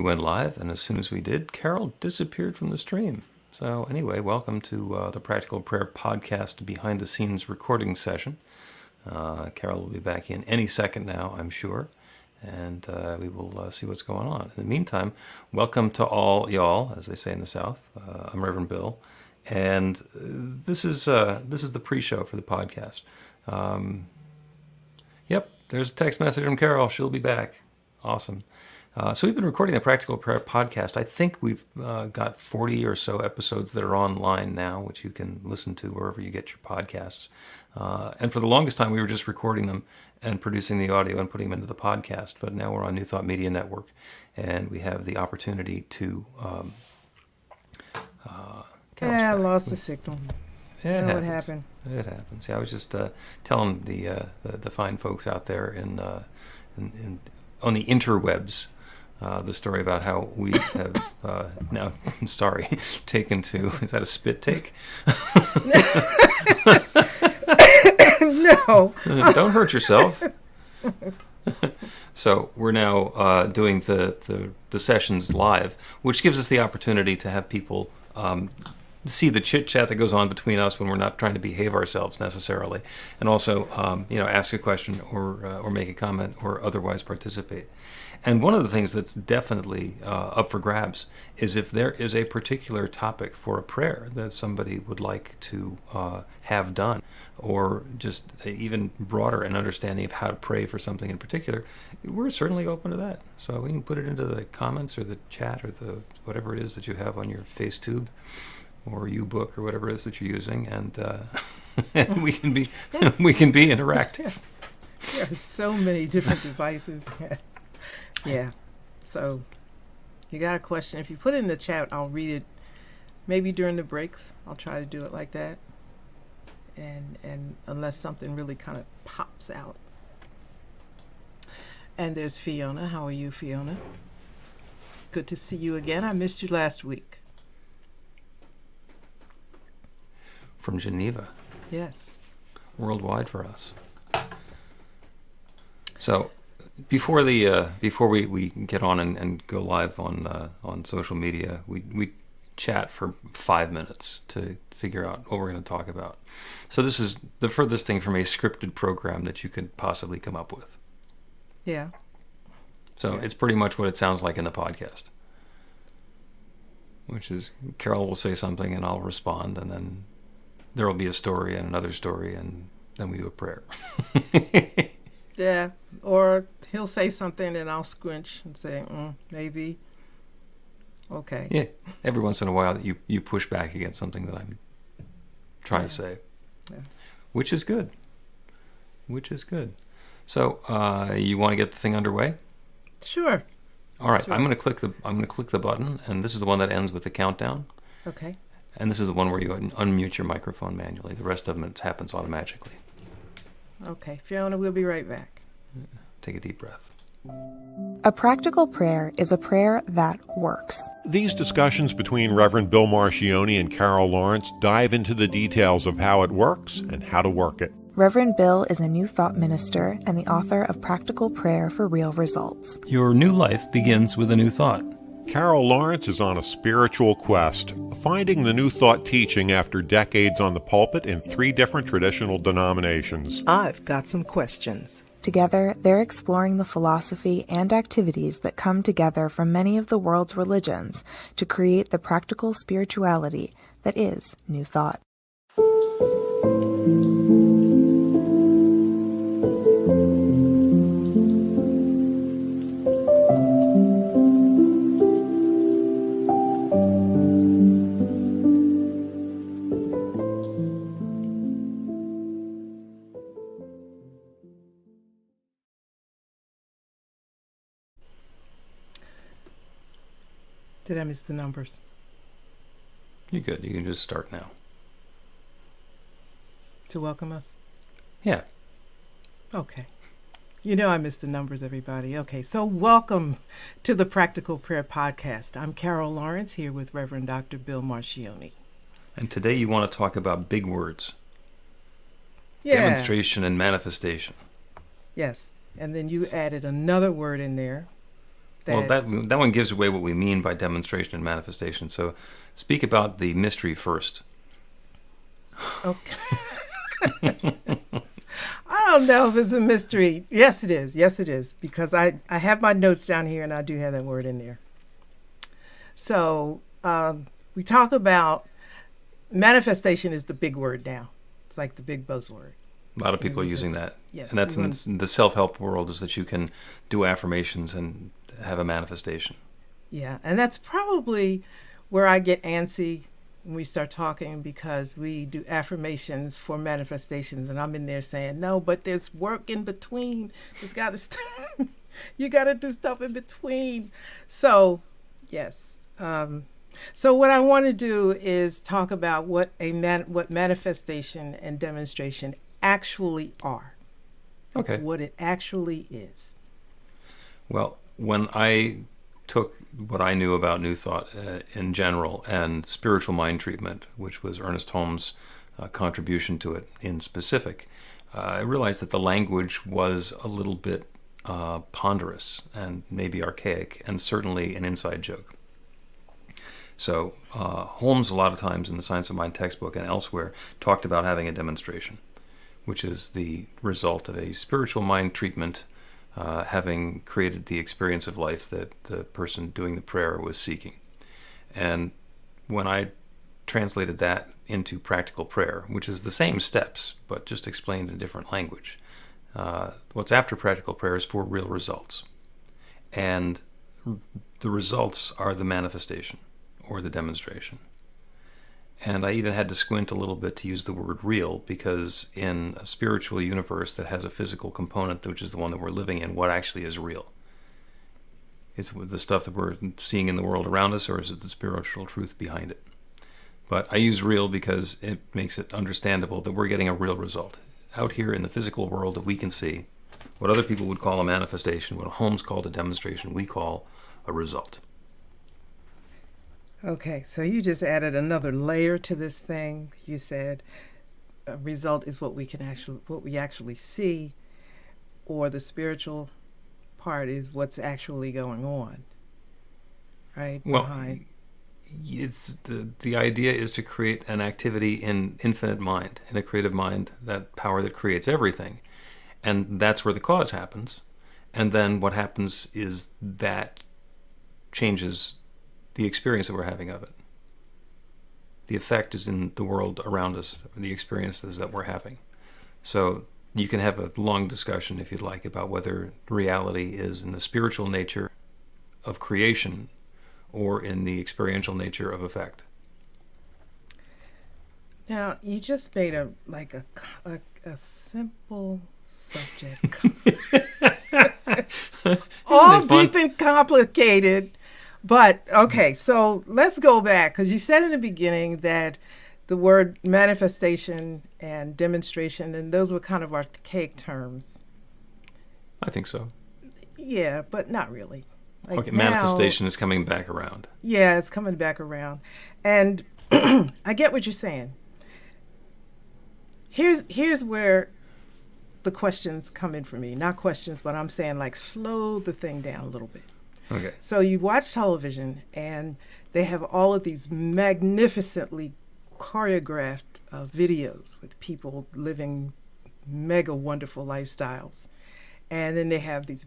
We went live, and as soon as we did, Carol disappeared from the stream. So anyway, welcome to the Practical Prayer Podcast behind-the-scenes recording session. Carol will be back in any second now, I'm sure, and we will see what's going on. In the meantime, welcome to all y'all, as they say in the South. I'm Reverend Bill, and this is the pre-show for the podcast. Yep, there's a text message from Carol. She'll be back. Awesome. So we've been recording the Practical Prayer Podcast. I think we've got 40 or so episodes that are online now, which you can listen to wherever you get your podcasts. And for the longest time, we were just recording them and producing the audio and putting them into the podcast. But now we're on New Thought Media Network, and we have the opportunity to... I lost the signal. What happened? It happens. Yeah, I was just telling the fine folks out there on the interwebs the story about how we have now, taken to, is that a spit take? No. Don't hurt yourself. So we're now doing the sessions live, which gives us the opportunity to have people see the chit-chat that goes on between us when we're not trying to behave ourselves necessarily, and also ask a question or make a comment or otherwise participate. And one of the things that's definitely up for grabs is if there is a particular topic for a prayer that somebody would like to have done, or just even broader an understanding of how to pray for something in particular, we're certainly open to that. So we can put it into the comments or the chat or the whatever it is that you have on your FaceTube or U-Book or whatever it is that you're using, and and we can be interactive. There are so many different devices. Yeah. So you got a question. If you put it in the chat, I'll read it maybe during the breaks. I'll try to do it like that. And unless something really kind of pops out. And there's Fiona. How are you, Fiona? Good to see you again. I missed you last week. From Geneva. Yes. Worldwide for us. So before we get on and go live on social media, we chat for 5 minutes to figure out what we're going to talk about. So this is the furthest thing from a scripted program that you could possibly come up with. Yeah. So It's pretty much what it sounds like in the podcast, which is Carol will say something and I'll respond, and then there will be a story and another story, and then we do a prayer. Yeah, or he'll say something and I'll squinch and say, maybe. Okay. Yeah, every once in a while you push back against something that I'm trying to say, which is good. So you want to get the thing underway? Sure. All right, sure. I'm going to click the button, and this is the one that ends with the countdown. Okay. And this is the one where you unmute your microphone manually. The rest of them, it happens automatically. Okay, Fiona, we'll be right back. Take a deep breath. A practical prayer is a prayer that works. These discussions between Reverend Bill Marchiony and Carol Lawrence dive into the details of how it works and how to work it. Reverend Bill is a New Thought minister and the author of Practical Prayer for Real Results. Your new life begins with a new thought. Carol Lawrence is on a spiritual quest, finding the New Thought teaching after decades on the pulpit in 3 different traditional denominations. I've got some questions. Together, they're exploring the philosophy and activities that come together from many of the world's religions to create the practical spirituality that is New Thought. Did I miss the numbers? You're good. You can just start now. To welcome us? Yeah. Okay. You know I missed the numbers, everybody. Okay, so welcome to the Practical Prayer Podcast. I'm Carol Lawrence here with Reverend Dr. Bill Marchiony. And today you want to talk about big words. Yeah. Demonstration and manifestation. Yes. And then you added another word in there. Well, that one gives away what we mean by demonstration and manifestation. So speak about the mystery first. Okay. I don't know if it's a mystery. Yes, it is. Yes, it is. Because I have my notes down here, and I do have that word in there. So we talk about manifestation is the big word now. It's like the big buzzword. A lot of people are using that. Yes. And that's in the self-help world, is that you can do affirmations and have a manifestation. Yeah, and that's probably where I get antsy when we start talking, because we do affirmations for manifestations, and I'm in there saying, no, but there's work in between. There's got to you got to do stuff in between. So, yes. So what I want to do is talk about what manifestation and demonstration actually are. Okay. What it actually is. Well, when I took what I knew about New Thought in general and spiritual mind treatment, which was Ernest Holmes' contribution to it in specific, I realized that the language was a little bit ponderous and maybe archaic, and certainly an inside joke. So Holmes, a lot of times in the Science of Mind textbook and elsewhere, talked about having a demonstration, which is the result of a spiritual mind treatment having created the experience of life that the person doing the prayer was seeking. And when I translated that into practical prayer, which is the same steps, but just explained in a different language, what's after practical prayer is for real results. And the results are the manifestation or the demonstration. And I even had to squint a little bit to use the word real, because in a spiritual universe that has a physical component, which is the one that we're living in, what actually is real? Is it the stuff that we're seeing in the world around us, or is it the spiritual truth behind it? But I use real because it makes it understandable that we're getting a real result. Out here in the physical world that we can see, what other people would call a manifestation, what Holmes called a demonstration, we call a result. Okay, so you just added another layer to this thing. You said a result is what we actually see, or the spiritual part is what's actually going on, right? Well, it's the idea is to create an activity in infinite mind, in the creative mind, that power that creates everything, and that's where the cause happens. And then what happens is that changes the experience that we're having of it. The effect is in the world around us, the experiences that we're having. So you can have a long discussion, if you'd like, about whether reality is in the spiritual nature of creation or in the experiential nature of effect. Now, you just made a simple subject all deep and complicated. But, okay, so let's go back, because you said in the beginning that the word manifestation and demonstration, and those were kind of archaic terms. I think so. Yeah, but not really. Like okay, now, manifestation is coming back around. Yeah, it's coming back around. And I get what you're saying. Here's where the questions come in for me. Not questions, but I'm saying, like, slow the thing down a little bit. Okay. So you watch television, and they have all of these magnificently choreographed videos with people living mega wonderful lifestyles. And then they have these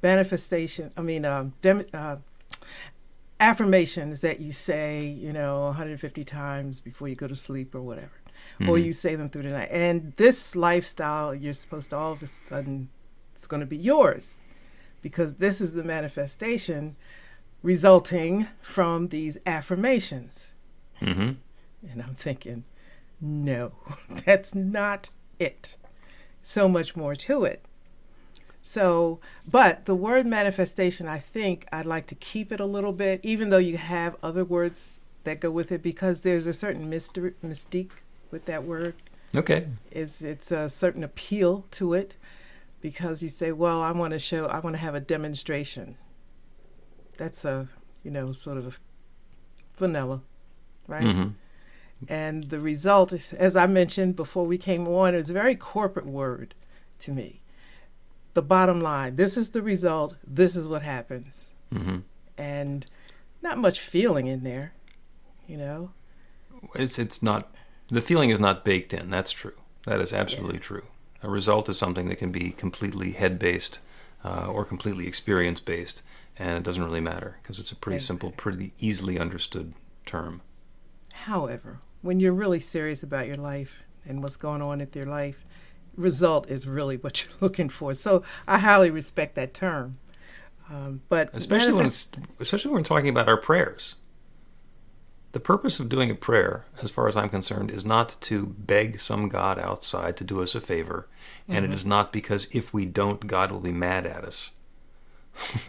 affirmations that you say, 150 times before you go to sleep or whatever. Mm-hmm. Or you say them through the night. And this lifestyle, you're supposed to all of a sudden, it's going to be yours, because this is the manifestation resulting from these affirmations. Mm-hmm. And I'm thinking, no, that's not it. So much more to it. So, but the word manifestation, I think I'd like to keep it a little bit, even though you have other words that go with it, because there's a certain mystique with that word. Okay. It's a certain appeal to it, because you say, well, I want to have a demonstration. That's a, sort of vanilla, right? Mm-hmm. And the result is, as I mentioned before we came on, is a very corporate word to me. The bottom line, this is the result, this is what happens. Mm-hmm. and not much feeling in there, you know. It's not, the feeling is not baked in. That's true. That is absolutely Yeah. true. A result is something that can be completely head-based or completely experience-based, and it doesn't really matter because it's a pretty simple, pretty easily understood term. However, when you're really serious about your life and what's going on with your life, result is really what you're looking for. So I highly respect that term. But Especially when we're talking about our prayers. The purpose of doing a prayer, as far as I'm concerned, is not to beg some God outside to do us a favor, and it is not because if we don't, God will be mad at us.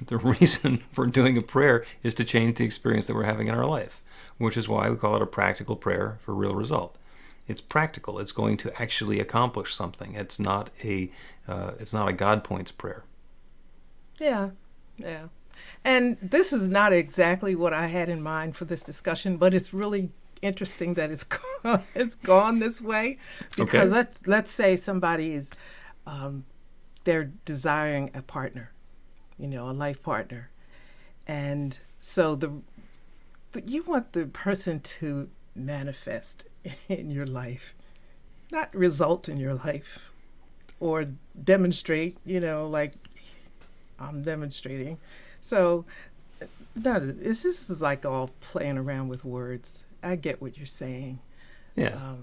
The reason for doing a prayer is to change the experience that we're having in our life, which is why we call it a practical prayer for real result. It's practical. It's going to actually accomplish something. It's not a God points prayer. Yeah. And this is not exactly what I had in mind for this discussion, but it's really interesting that it's gone this way, because let's say somebody is they're desiring a partner, a life partner, and so you want the person to manifest in your life, not result in your life or demonstrate, like I'm demonstrating. So this is like all playing around with words. I get what you're saying. Yeah.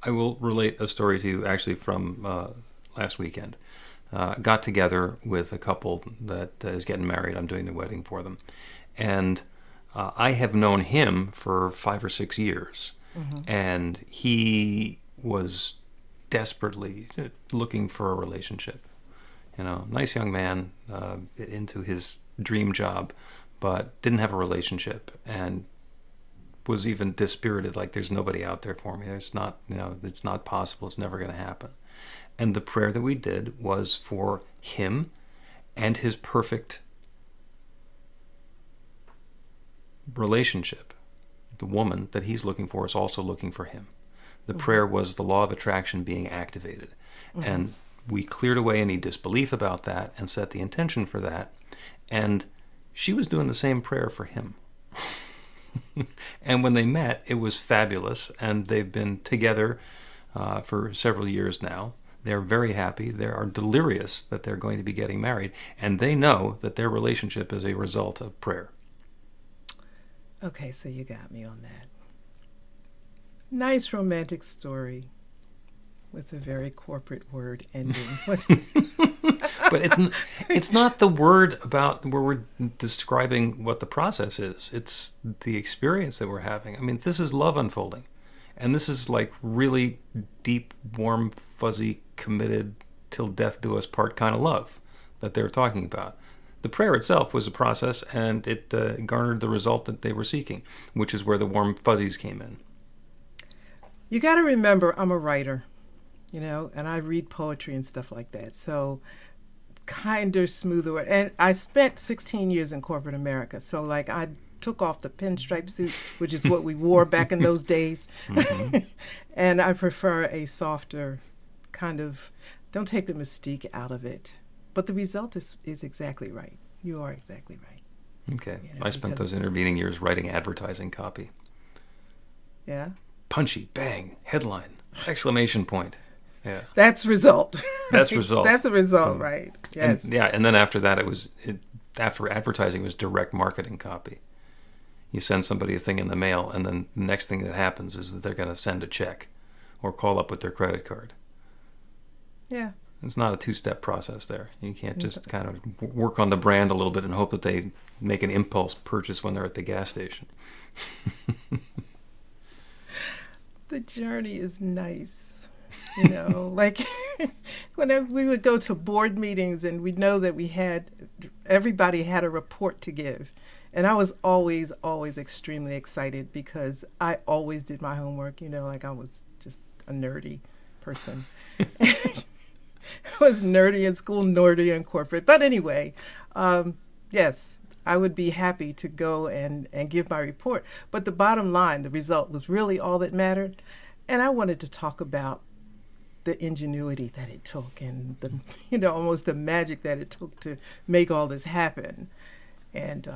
I will relate a story to you actually from last weekend. Got together with a couple that is getting married. I'm doing the wedding for them. And I have known him for 5 or 6 years. And he was desperately looking for a relationship. Nice young man, into his dream job, but didn't have a relationship and was even dispirited, like there's nobody out there for me. There's not, it's not possible. It's never going to happen. And the prayer that we did was for him and his perfect relationship. The woman that he's looking for is also looking for him. The prayer was the law of attraction being activated. And we cleared away any disbelief about that and set the intention for that. And she was doing the same prayer for him. And when they met, it was fabulous. And they've been together for several years now. They're very happy. They are delirious that they're going to be getting married. And they know that their relationship is a result of prayer. Okay, so you got me on that. Nice romantic story with a very corporate word ending. But it's not the word about where we're describing what the process is. It's the experience that we're having. I mean, this is love unfolding. And this is like really deep, warm, fuzzy, committed, till death do us part kind of love that they're talking about. The prayer itself was a process, and it garnered the result that they were seeking, which is where the warm fuzzies came in. You got to remember, I'm a writer, and I read poetry and stuff like that. So kinder, smoother. And I spent 16 years in corporate America. So like I took off the pinstripe suit, which is what we wore back in those days. And I prefer a softer kind of, don't take the mystique out of it. But the result is exactly right. You are exactly right. Okay. I spent those intervening years writing advertising copy. Yeah. Punchy, bang, headline, exclamation point. Yeah. That's result. That's result. That's a result, right? Yes. And then after that, after advertising, it was direct marketing copy. You send somebody a thing in the mail, and then the next thing that happens is that they're going to send a check or call up with their credit card. Yeah. It's not a two-step process there. You can't just kind of work on the brand a little bit and hope that they make an impulse purchase when they're at the gas station. The journey is nice. Like whenever we would go to board meetings and we'd know that everybody had a report to give. And I was always, always extremely excited because I always did my homework, like I was just a nerdy person. I was nerdy in school, nerdy in corporate. But anyway, yes, I would be happy to go and give my report. But the bottom line, the result was really all that mattered. And I wanted to talk about the ingenuity that it took and the, almost the magic that it took to make all this happen. And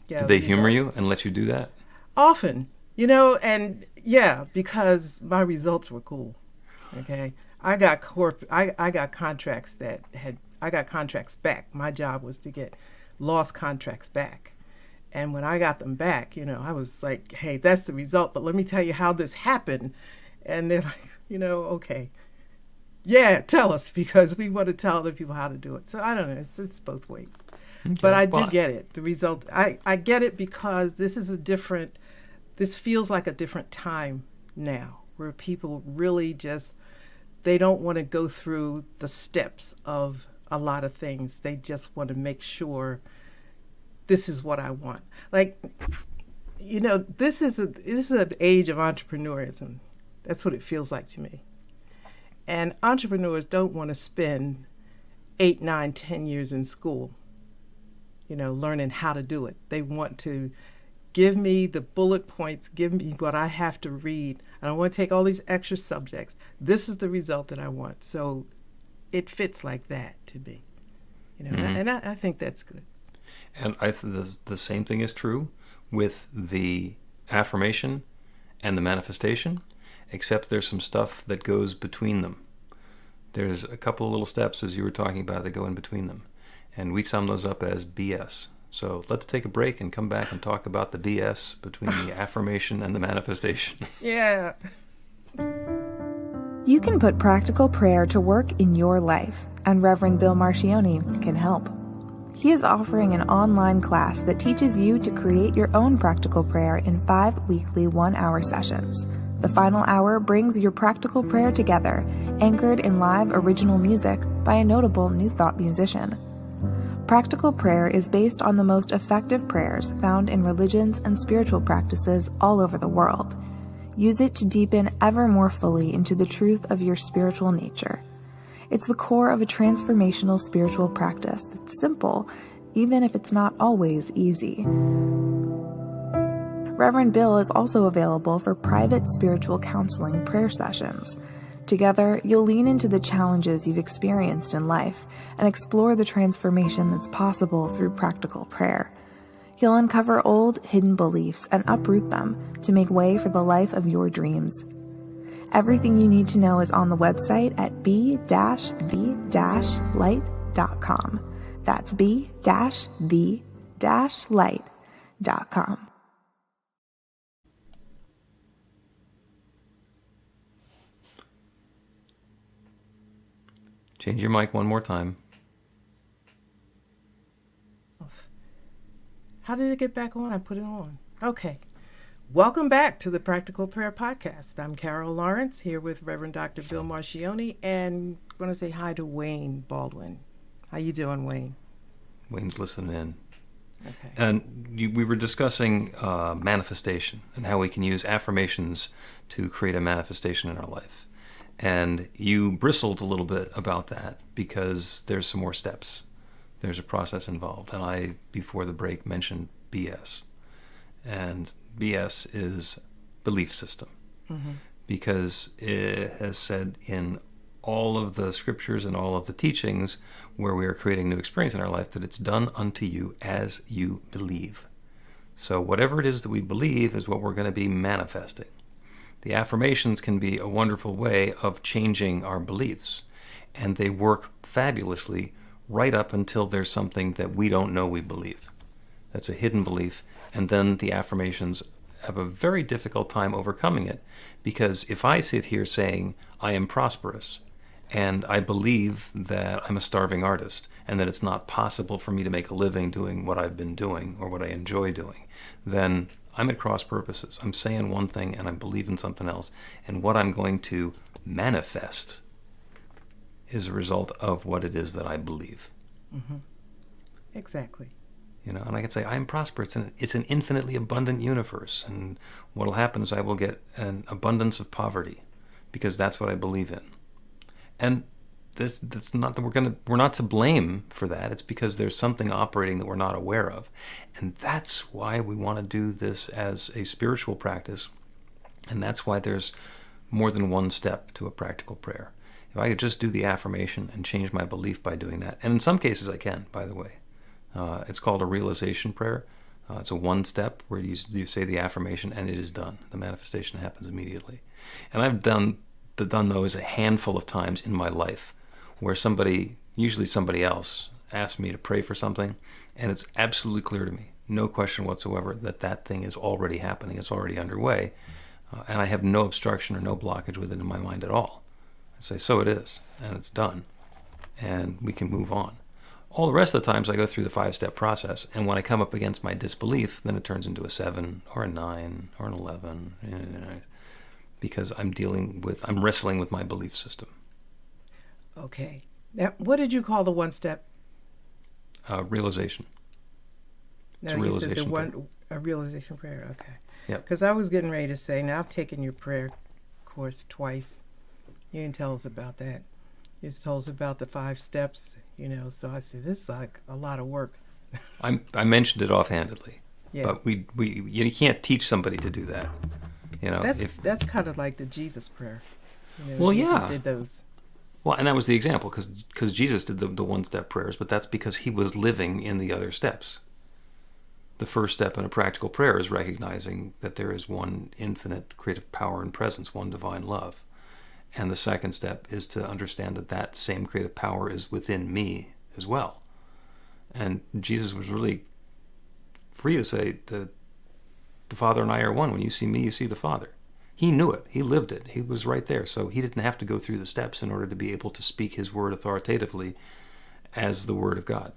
Yeah, Did they the humor result. you and let you do that? Often, you know, and yeah, because my results were cool. Okay, I got contracts I got contracts back. My job was to get lost contracts back. And when I got them back, you know, I was like, hey, that's the result, but let me tell you how this happened. And they're like, you know, okay, yeah, tell us, because we want to tell other people how to do it. So I don't know, it's both ways. But I do get it. The result, I get it, because this feels like a different time now, where people really just, they don't want to go through the steps of a lot of things. They just want to make sure this is what I want. Like, you know, this is an age of entrepreneurism. That's what it feels like to me. And entrepreneurs don't want to spend 8, 9, 10 years in school, you know, learning how to do it. They want to give me the bullet points, give me what I have to read. I don't want to take all these extra subjects. This is the result that I want. So it fits like that to me, you know, and I think that's good. And the same thing is true with the affirmation and the manifestation, except there's some stuff that goes between them. There's a couple of little steps, as you were talking about, that go in between them. And we sum those up as BS. So let's take a break and come back and talk about the BS between the affirmation and the manifestation. Yeah. You can put practical prayer to work in your life, and Reverend Bill Marchiony can help. He is offering an online class that teaches you to create your own practical prayer in 5 weekly 1-hour sessions. The final hour brings your practical prayer together, anchored in live original music by a notable New Thought musician. Practical prayer is based on the most effective prayers found in religions and spiritual practices all over the world. Use it to deepen ever more fully into the truth of your spiritual nature. It's the core of a transformational spiritual practice that's simple, even if it's not always easy. Reverend Bill is also available for private spiritual counseling prayer sessions. Together, you'll lean into the challenges you've experienced in life and explore the transformation that's possible through practical prayer. You'll uncover old, hidden beliefs and uproot them to make way for the life of your dreams. Everything you need to know is on the website at b-the-light.com. That's b-the-light.com. Change your mic one more time. How did it get back on? I put it on. Okay. Welcome back to the Practical Prayer Podcast. I'm Carol Lawrence, here with Reverend Dr. Bill Marchiony, and I want to say hi to Wayne Baldwin. How you doing, Wayne? Wayne's listening in. Okay. And we were discussing manifestation and how we can use affirmations to create a manifestation in our life. And you bristled a little bit about that because there's some more steps. There's a process involved. And I, before the break, mentioned BS. And BS is belief system. Mm-hmm. Because it has said in all of the scriptures and all of the teachings where we are creating new experience in our life that it's done unto you as you believe. So whatever it is that we believe is what we're going to be manifesting. The affirmations can be a wonderful way of changing our beliefs, and they work fabulously right up until there's something that we don't know we believe. That's a hidden belief, and then the affirmations have a very difficult time overcoming it, because if I sit here saying I am prosperous, and I believe that I'm a starving artist, and that it's not possible for me to make a living doing what I've been doing or what I enjoy doing, then I'm at cross purposes. I'm saying one thing and I believe in something else. And what I'm going to manifest is a result of what it is that I believe. Mm-hmm. Exactly. You know, and I can say, I am prosperous. It's an infinitely abundant universe. And what will happen is I will get an abundance of poverty because that's what I believe in. And that's not that we're not to blame for that. It's because there's something operating that we're not aware of. And that's why we want to do this as a spiritual practice. And that's why there's more than one step to a practical prayer. If I could just do the affirmation and change my belief by doing that, and in some cases I can, by the way. It's called a realization prayer. It's a one step where you say the affirmation and it is done. The manifestation happens immediately. And I've done those a handful of times in my life where usually somebody else, asked me to pray for something, and it's absolutely clear to me, no question whatsoever, that thing is already happening. It's already underway. And I have no obstruction or no blockage with it in my mind at all. I say, so it is, and it's done, and we can move on. All the rest of the times I go through the 5-step process, and when I come up against my disbelief, then it turns into a 7 or a 9 or an 11, because I'm wrestling with my belief system. Okay. Now, what did you call the one step? Realization. No, It's a you said realization a realization prayer. Okay. Yep. Because I was getting ready to say, now I've taken your prayer course twice. You didn't tell us about that. You just told us about the 5 steps, So I said, this is like a lot of work. I mentioned it offhandedly, Yeah. but you can't teach somebody to do that. That's kind of like the Jesus prayer. Well, Jesus yeah. did those. Well, and that was the example, because Jesus did the one-step prayers, but that's because he was living in the other steps. The first step in a practical prayer is recognizing that there is one infinite creative power and presence, one divine love. And the second step is to understand that same creative power is within me as well. And Jesus was really free to say that the Father and I are one. When you see me, you see the Father. He knew it. He lived it. He was right there. So he didn't have to go through the steps in order to be able to speak his word authoritatively as the Word of God.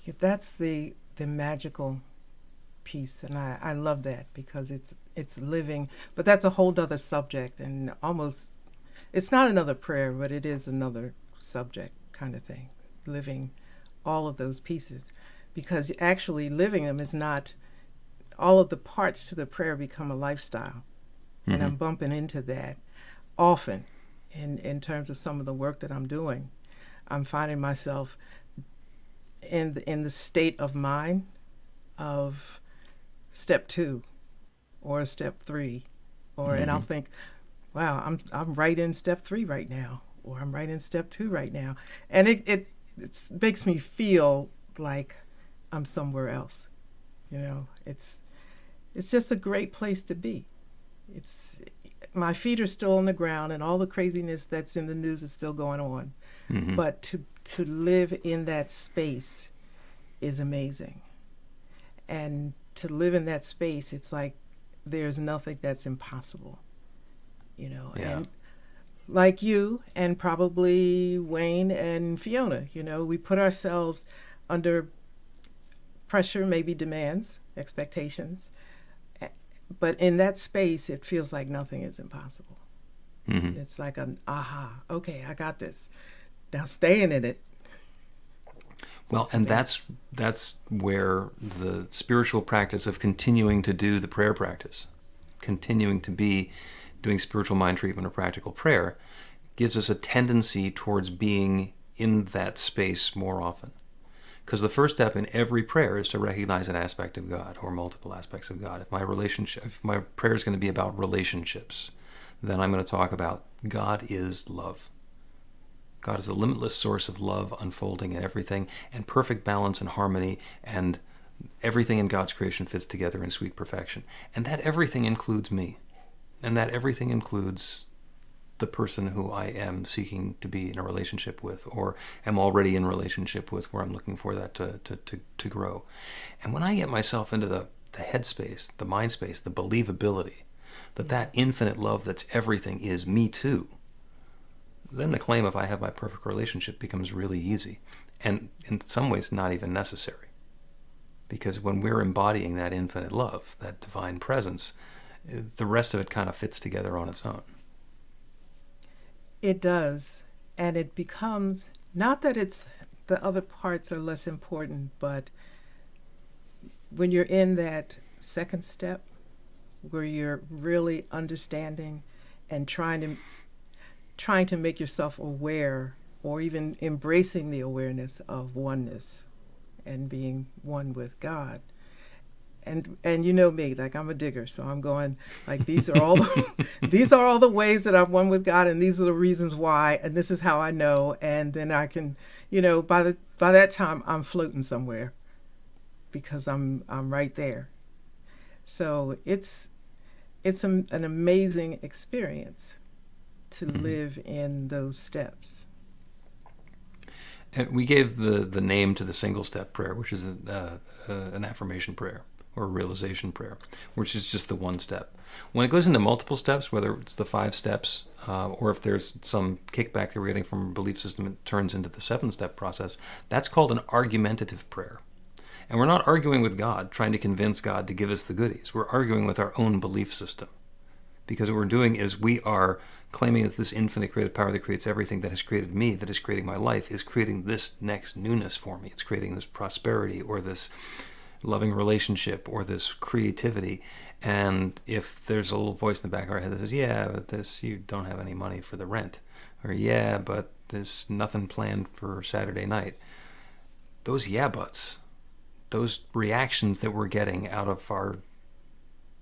Yeah, that's the magical piece, and I love that because it's living. But that's a whole other subject, and almost it's not another prayer, but it is another subject kind of thing. Living all of those pieces, because actually living them is not. All of the parts to the prayer become a lifestyle. And I'm bumping into that often in terms of some of the work that I'm doing. I'm finding myself in the state of mind of step 2 or step 3, and I'll think, wow, I'm right in step 3 right now, or I'm right in step 2 right now, and it makes me feel like I'm somewhere else. It's just a great place to be. My feet are still on the ground, and all the craziness that's in the news is still going on. But to live in that space is amazing. And to live in that space, it's like there's nothing that's impossible. Yeah. And like you and probably Wayne and Fiona, we put ourselves under pressure, maybe demands, expectations. But in that space, it feels like nothing is impossible. It's like an aha, okay, I got this. Now staying in it. Well, and that's where the spiritual practice of continuing to do the prayer practice, continuing to be doing spiritual mind treatment or practical prayer, gives us a tendency towards being in that space more often. Because the first step in every prayer is to recognize an aspect of God or multiple aspects of God. If my prayer is going to be about relationships, then I'm going to talk about God is love. God is the limitless source of love unfolding in everything, and perfect balance and harmony, and everything in God's creation fits together in sweet perfection. And that everything includes me. And that everything includes the person who I am seeking to be in a relationship with, or am already in relationship with, where I'm looking for that to grow. And when I get myself into the headspace, the mind space, the believability, that infinite love that's everything is me too, then the claim of I have my perfect relationship becomes really easy, and in some ways not even necessary. Because when we're embodying that infinite love, that divine presence, the rest of it kind of fits together on its own. It does, and it becomes, not that the other parts are less important, but when you're in that second step, where you're really understanding and trying to make yourself aware, or even embracing the awareness of oneness and being one with God. And you know me, like I'm a digger, so I'm going like these are all the ways that I'm one with God, and these are the reasons why, and this is how I know, and then I can, by that time I'm floating somewhere, because I'm right there. So it's an amazing experience to live in those steps. And we gave the name to the single step prayer, which is an affirmation prayer or a realization prayer, which is just the one step. When it goes into multiple steps, whether it's the 5 steps or if there's some kickback that we're getting from a belief system, it turns into the 7-step process. That's called an argumentative prayer. And we're not arguing with God, trying to convince God to give us the goodies. We're arguing with our own belief system. Because what we're doing is we are claiming that this infinite creative power that creates everything, that has created me, that is creating my life, is creating this next newness for me. It's creating this prosperity or this loving relationship or this creativity. And if there's a little voice in the back of our head that says, yeah, but this, you don't have any money for the rent, or yeah, but there's nothing planned for Saturday night. Those yeah buts, those reactions that we're getting out of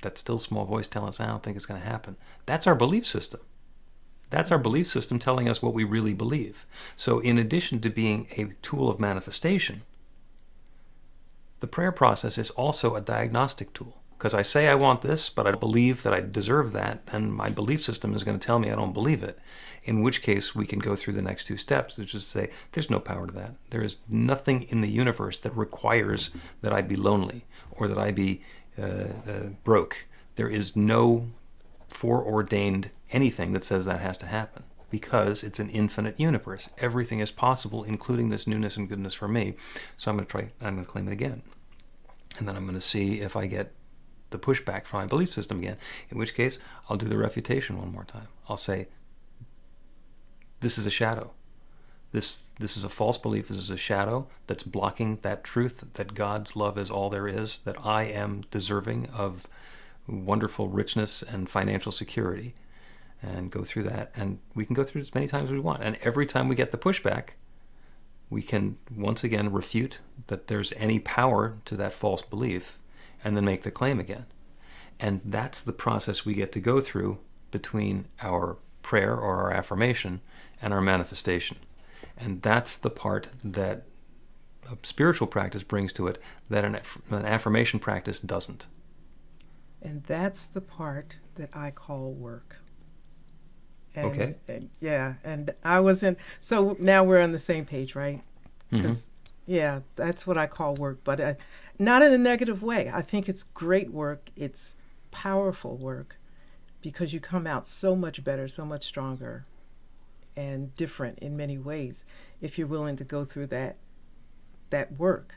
that still small voice telling us, I don't think it's going to happen. That's our belief system. That's our belief system telling us what we really believe. So in addition to being a tool of manifestation, the prayer process is also a diagnostic tool. Because I say I want this, but I believe that I deserve that, then my belief system is going to tell me I don't believe it. In which case we can go through the next 2 steps, which is to say, there's no power to that. There is nothing in the universe that requires that I be lonely or that I be broke. There is no foreordained anything that says that has to happen, because it's an infinite universe. Everything is possible, including this newness and goodness for me. So I'm going to claim it again. And then I'm going to see if I get the pushback from my belief system again, in which case I'll do the refutation one more time. I'll say, this is a shadow. This is a false belief. This is a shadow that's blocking that truth that God's love is all there is, that I am deserving of wonderful richness and financial security, and go through that. And we can go through it as many times as we want. And every time we get the pushback, we can once again refute that there's any power to that false belief and then make the claim again. And that's the process we get to go through between our prayer or our affirmation and our manifestation. And that's the part that a spiritual practice brings to it that an affirmation practice doesn't. And that's the part that I call work. And, okay. And I wasn't, so now we're on the same page, right? Because, yeah, that's what I call work, but not in a negative way. I think it's great work. It's powerful work because you come out so much better, so much stronger and different in many ways if you're willing to go through that work.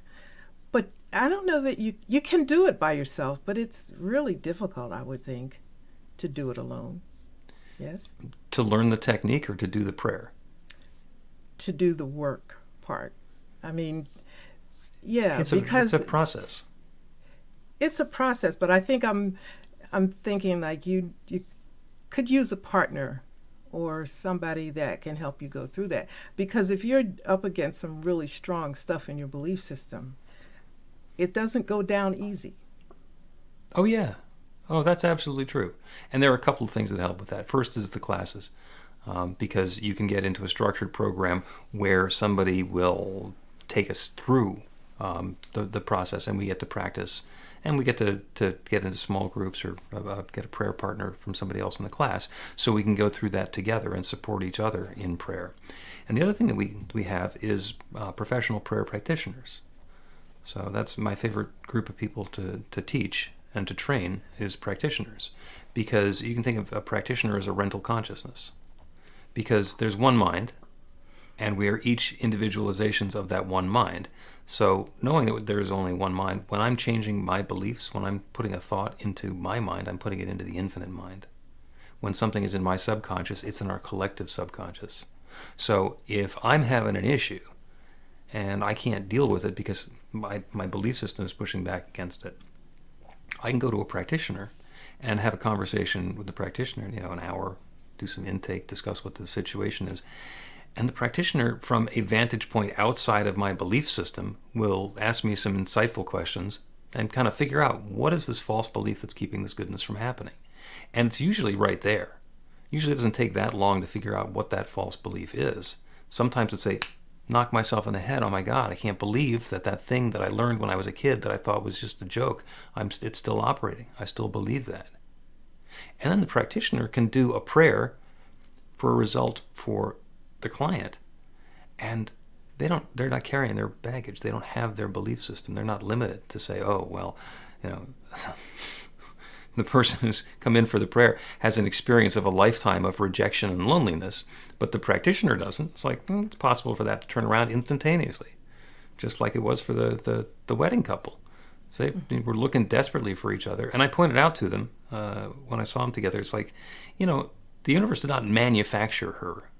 But I don't know that you can do it by yourself, but it's really difficult, I would think, to do it alone. Yes? To learn the technique or to do the prayer? To do the work part. I mean, yeah, it's because it's a process. It's a process, but I think I'm thinking like you could use a partner or somebody that can help you go through that. Because if you're up against some really strong stuff in your belief system, it doesn't go down easy. Oh, yeah. Oh, that's absolutely true. And there are a couple of things that help with that. First is the classes, because you can get into a structured program where somebody will take us through the process, and we get to practice, and we get to get into small groups or get a prayer partner from somebody else in the class, so we can go through that together and support each other in prayer. And the other thing that we have is professional prayer practitioners. So that's my favorite group of people to teach and to train is practitioners, because you can think of a practitioner as a rental consciousness, because there's one mind, and we are each individualizations of that one mind. So knowing that there is only one mind, when I'm changing my beliefs, when I'm putting a thought into my mind, I'm putting it into the infinite mind. When something is in my subconscious, it's in our collective subconscious. So if I'm having an issue and I can't deal with it because my belief system is pushing back against it, I can go to a practitioner and have a conversation with the practitioner, an hour, do some intake, discuss what the situation is. And the practitioner, from a vantage point outside of my belief system, will ask me some insightful questions and kind of figure out what is this false belief that's keeping this goodness from happening. And it's usually right there. Usually it doesn't take that long to figure out what that false belief is. Sometimes it's say, knock myself in the head. Oh my God, I can't believe that thing that I learned when I was a kid that I thought was just a joke, it's still operating. I still believe that. And then the practitioner can do a prayer for a result for the client, and they're not carrying their baggage. They don't have their belief system. They're not limited to say, oh, well, the person who's come in for the prayer has an experience of a lifetime of rejection and loneliness, but the practitioner doesn't. It's like, it's possible for that to turn around instantaneously, just like it was for the wedding couple. So they were looking desperately for each other. And I pointed out to them when I saw them together, it's like, the universe did not manufacture her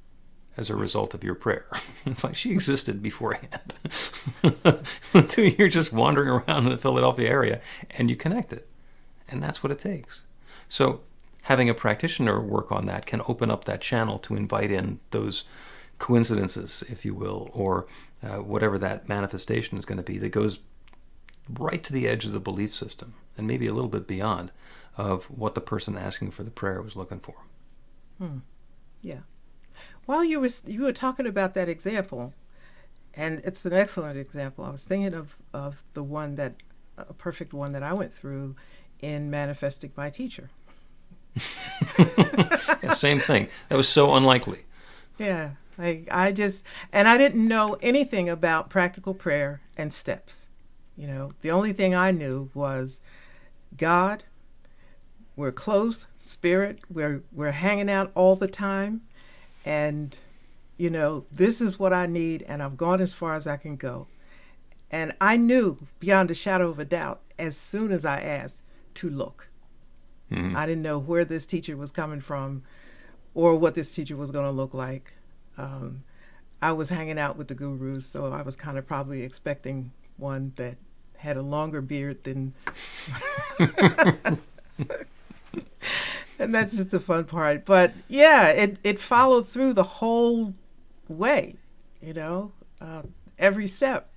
as a result of your prayer. It's like she existed beforehand. You're just wandering around in the Philadelphia area and you connected. And that's what it takes. So having a practitioner work on that can open up that channel to invite in those coincidences, if you will, or whatever that manifestation is going to be that goes right to the edge of the belief system and maybe a little bit beyond of what the person asking for the prayer was looking for. Yeah. While you were talking about that example, and it's an excellent example, I was thinking of the one a perfect one that I went through in manifesting my teacher. Yeah, same thing. That was so unlikely. Yeah. I didn't know anything about practical prayer and steps. The only thing I knew was God, we're close, spirit, we're hanging out all the time, and this is what I need, and I've gone as far as I can go. And I knew beyond a shadow of a doubt as soon as I asked to look. Mm-hmm. I didn't know where this teacher was coming from or what this teacher was going to look like. I was hanging out with the gurus, so I was kind of probably expecting one that had a longer beard than... And that's just the fun part. But yeah, it followed through the whole way, every step.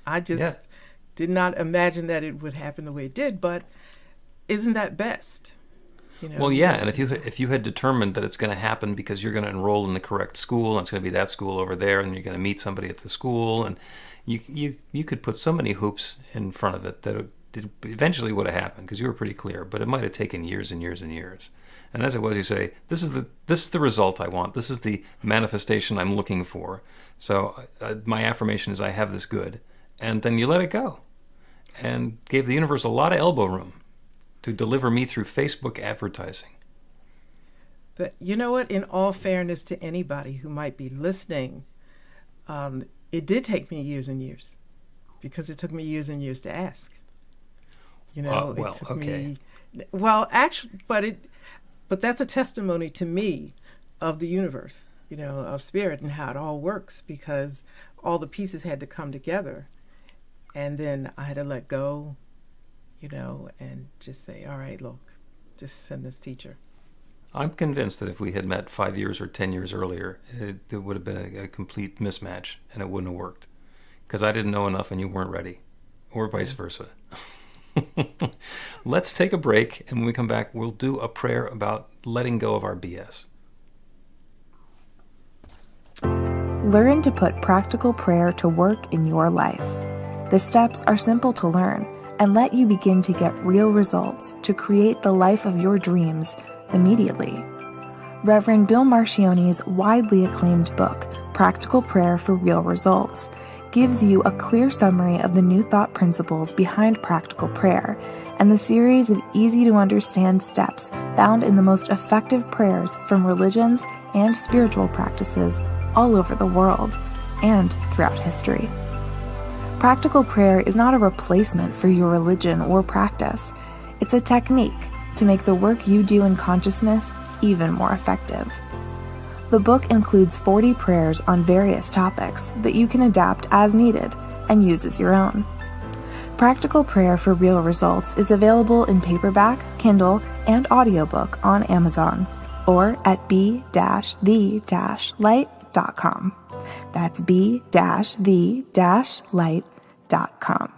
I just did not imagine that it would happen the way it did, but isn't that best? Well, yeah, and if you had determined that it's going to happen because you're going to enroll in the correct school, and it's going to be that school over there, and you're going to meet somebody at the school, and you could put so many hoops in front of it that it eventually would have happened because you were pretty clear, but it might have taken years and years and years. And as it was, you say, this is the result I want. This is the manifestation I'm looking for. So my affirmation is I have this good. And then you let it go and gave the universe a lot of elbow room to deliver me through Facebook advertising. But you know what? In all fairness to anybody who might be listening, it did take me years and years because it took me years and years to ask. It took me... Well, actually, but that's a testimony to me of the universe, of spirit and how it all works, because all the pieces had to come together. And then I had to let go, and just say, all right, look, just send this teacher. I'm convinced that if we had met 5 years or 10 years earlier, it would have been a complete mismatch and it wouldn't have worked because I didn't know enough and you weren't ready, or vice versa. Let's take a break, and when we come back, we'll do a prayer about letting go of our BS. Learn to put practical prayer to work in your life. The steps are simple to learn and let you begin to get real results to create the life of your dreams immediately. Reverend Bill Marchiony's widely acclaimed book, Practical Prayer for Real Results, gives you a clear summary of the New Thought principles behind practical prayer and the series of easy-to-understand steps found in the most effective prayers from religions and spiritual practices all over the world and throughout history. Practical prayer is not a replacement for your religion or practice. It's a technique to make the work you do in consciousness even more effective. The book includes 40 prayers on various topics that you can adapt as needed and use as your own. Practical Prayer for Real Results is available in paperback, Kindle, and audiobook on Amazon or at b-the-light.com. That's b-the-light.com.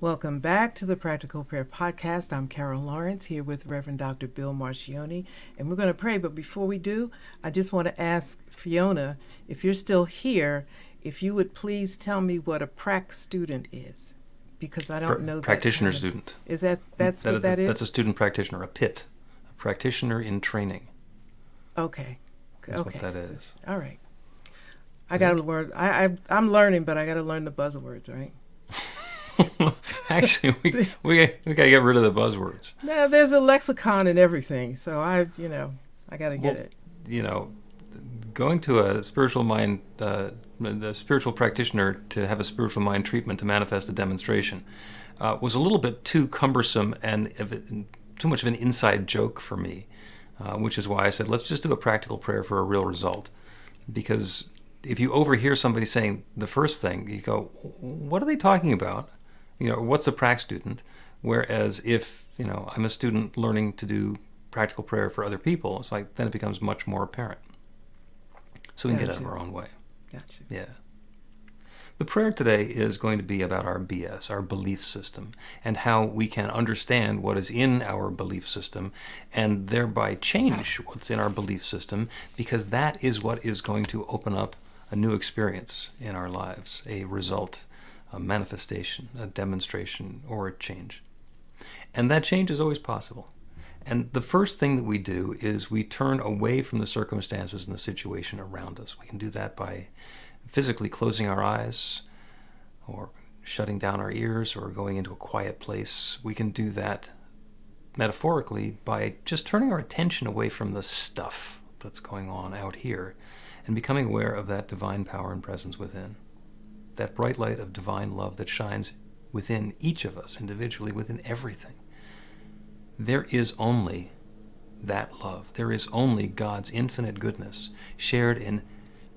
Welcome back to the Practical Prayer Podcast. I'm Carol Lawrence here with Reverend Dr. Bill Marchiony, and we're going to pray. But before we do, I just want to ask Fiona, if you're still here, if you would please tell me what a prac student is, because I don't know that. Practitioner student. Is that's what that is? That's a student practitioner, a PIT, a practitioner in training. Okay. That's okay. what that is. All right. I got to learn. I'm learning, but I got to learn the buzzwords, right? Actually, we got to get rid of the buzzwords. No, there's a lexicon and everything, so I got to get it. Going to a spiritual mind, a spiritual practitioner to have a spiritual mind treatment to manifest a demonstration was a little bit too cumbersome and too much of an inside joke for me, which is why I said, let's just do a practical prayer for a real result. Because if you overhear somebody saying the first thing, you go, what are they talking about? What's a prac student? Whereas if, I'm a student learning to do practical prayer for other people, it's like, then it becomes much more apparent. So we can get out of our own way. Gotcha. Yeah. The prayer today is going to be about our BS, our belief system, and how we can understand what is in our belief system and thereby change what's in our belief system, because that is what is going to open up a new experience in our lives, a result, a manifestation, a demonstration, or a change. And that change is always possible. And the first thing that we do is we turn away from the circumstances and the situation around us. We can do that by physically closing our eyes or shutting down our ears or going into a quiet place. We can do that metaphorically by just turning our attention away from the stuff that's going on out here and becoming aware of that divine power and presence within. That bright light of divine love that shines within each of us individually, within everything. There is only that love. There is only God's infinite goodness shared in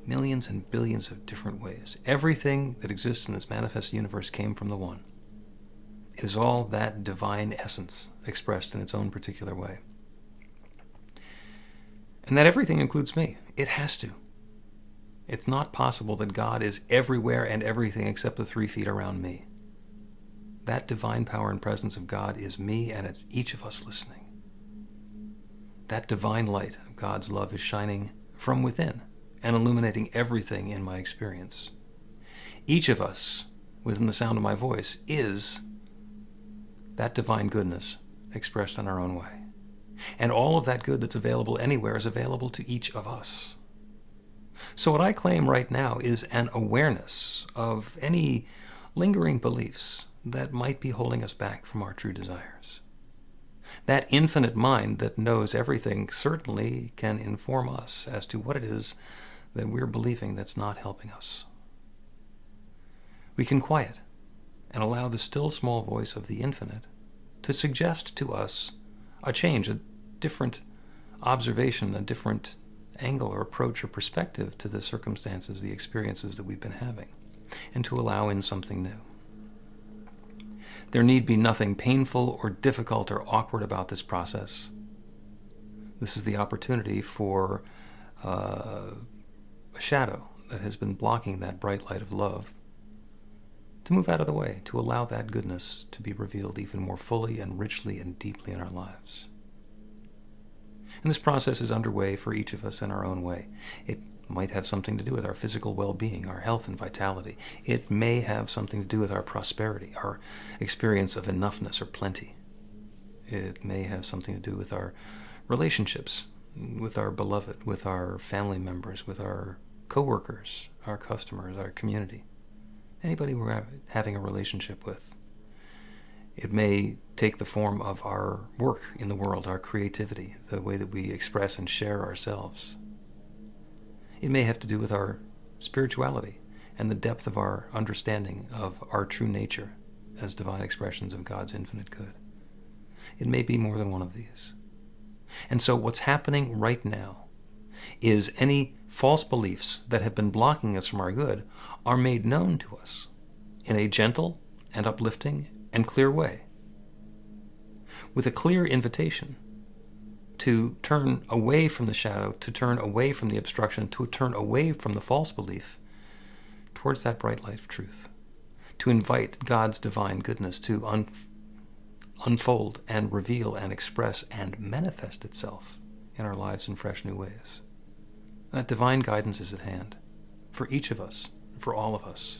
millions and billions of different ways. Everything that exists in this manifest universe came from the One. It is all that divine essence expressed in its own particular way. And that everything includes me. It has to. It's not possible that God is everywhere and everything except the 3 feet around me. That divine power and presence of God is me, and it's each of us listening. That divine light of God's love is shining from within and illuminating everything in my experience. Each of us, within the sound of my voice, is that divine goodness expressed in our own way. And all of that good that's available anywhere is available to each of us. So what I claim right now is an awareness of any lingering beliefs that might be holding us back from our true desires. That infinite mind that knows everything certainly can inform us as to what it is that we're believing that's not helping us. We can quiet and allow the still small voice of the infinite to suggest to us a change, a different observation, a different angle or approach or perspective to the circumstances, the experiences that we've been having, and to allow in something new. There need be nothing painful or difficult or awkward about this process. This is the opportunity for a shadow that has been blocking that bright light of love to move out of the way, to allow that goodness to be revealed even more fully and richly and deeply in our lives. And this process is underway for each of us in our own way. It might have something to do with our physical well-being, our health and vitality. It may have something to do with our prosperity, our experience of enoughness or plenty. It may have something to do with our relationships, with our beloved, with our family members, with our co-workers, our customers, our community, anybody we're having a relationship with. It may take the form of our work in the world, our creativity, the way that we express and share ourselves. It may have to do with our spirituality and the depth of our understanding of our true nature as divine expressions of God's infinite good. It may be more than one of these. And so what's happening right now is any false beliefs that have been blocking us from our good are made known to us in a gentle and uplifting and clear way, with a clear invitation to turn away from the shadow, to turn away from the obstruction, to turn away from the false belief towards that bright light of truth, to invite God's divine goodness to unfold and reveal and express and manifest itself in our lives in fresh new ways. That divine guidance is at hand for each of us, for all of us.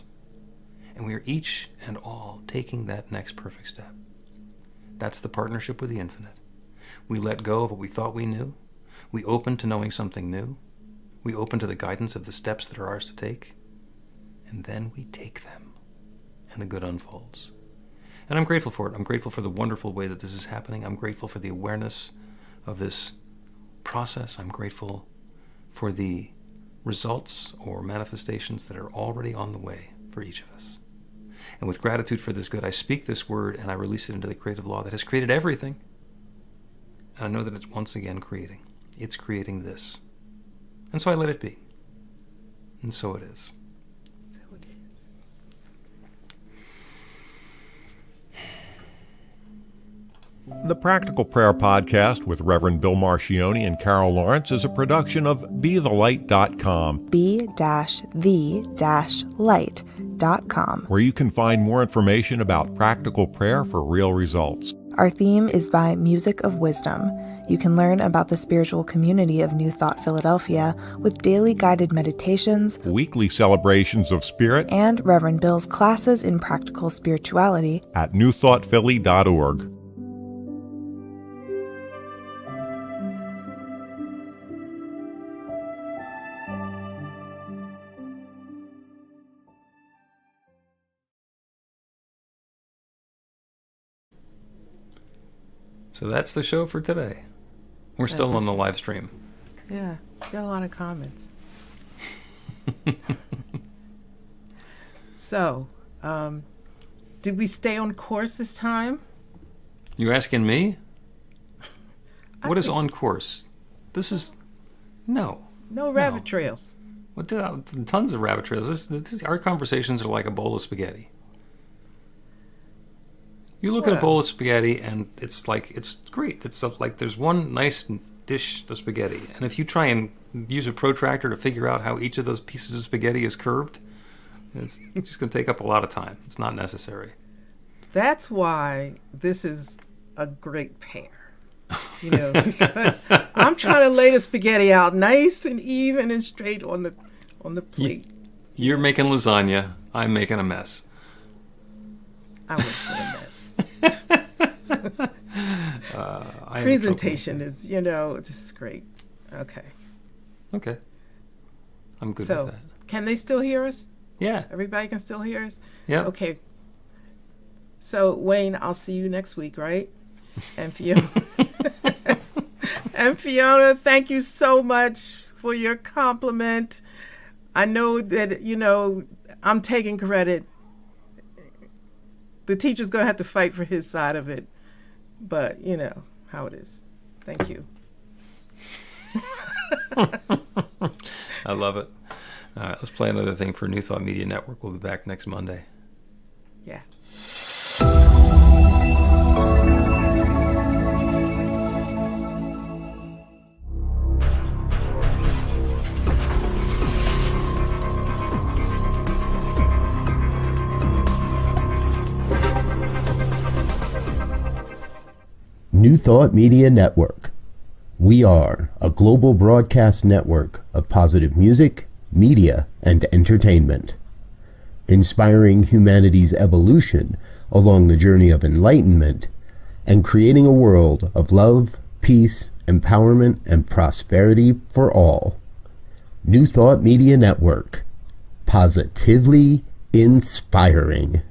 And we are each and all taking that next perfect step. That's the partnership with the infinite. We let go of what we thought we knew. We open to knowing something new. We open to the guidance of the steps that are ours to take. And then we take them, and the good unfolds. And I'm grateful for it. I'm grateful for the wonderful way that this is happening. I'm grateful for the awareness of this process. I'm grateful for the results or manifestations that are already on the way for each of us. And with gratitude for this good, I speak this word and I release it into the creative law that has created everything. And I know that it's once again creating. It's creating this. And so I let it be. And so it is. So it is. The Practical Prayer Podcast with Reverend Bill Marchiony and Carol Lawrence is a production of BeTheLight.com. be-the-light.com. where you can find more information about practical prayer for real results. Our theme is by Music of Wisdom. You can learn about the spiritual community of New Thought Philadelphia with daily guided meditations, Weekly celebrations of spirit and Reverend Bill's classes in practical spirituality at newthoughtphilly.org. So that's the show for today. We're still That's on the the live stream. Yeah, got a lot of comments. So, did we stay on course this time? You asking me? What is think- on course? This is... No. No rabbit trails. What the, tons of rabbit trails. Our conversations are like a bowl of spaghetti. You look at a Well. bowl of spaghetti and it's great. It's like there's one nice dish of spaghetti. And if you try and use a protractor to figure out how each of those pieces of spaghetti is curved, it's just going to take up a lot of time. It's not necessary. That's why this is a great pair. You know, because I'm trying to lay the spaghetti out nice and even and straight on the plate. You're making lasagna. I'm making a mess. I wouldn't say a mess. I am Presentation is, this is great. Okay. Okay. I'm good So, with that. can they still hear us? Yeah. Everybody can still hear us? Yeah. Okay. So, Wayne, I'll see you next week, right? And Fiona. And Fiona, thank you so much for your compliment. I know that, I'm taking credit. The teacher's going to have to fight for his side of it. But, you know how it is. Thank you. I love it. All right, let's play another thing for New Thought Media Network. We'll be back next Monday. Yeah. New Thought Media Network. We are a global broadcast network of positive music, media, and entertainment, inspiring humanity's evolution along the journey of enlightenment and creating a world of love, peace, empowerment, and prosperity for all. New Thought Media Network. Positively inspiring.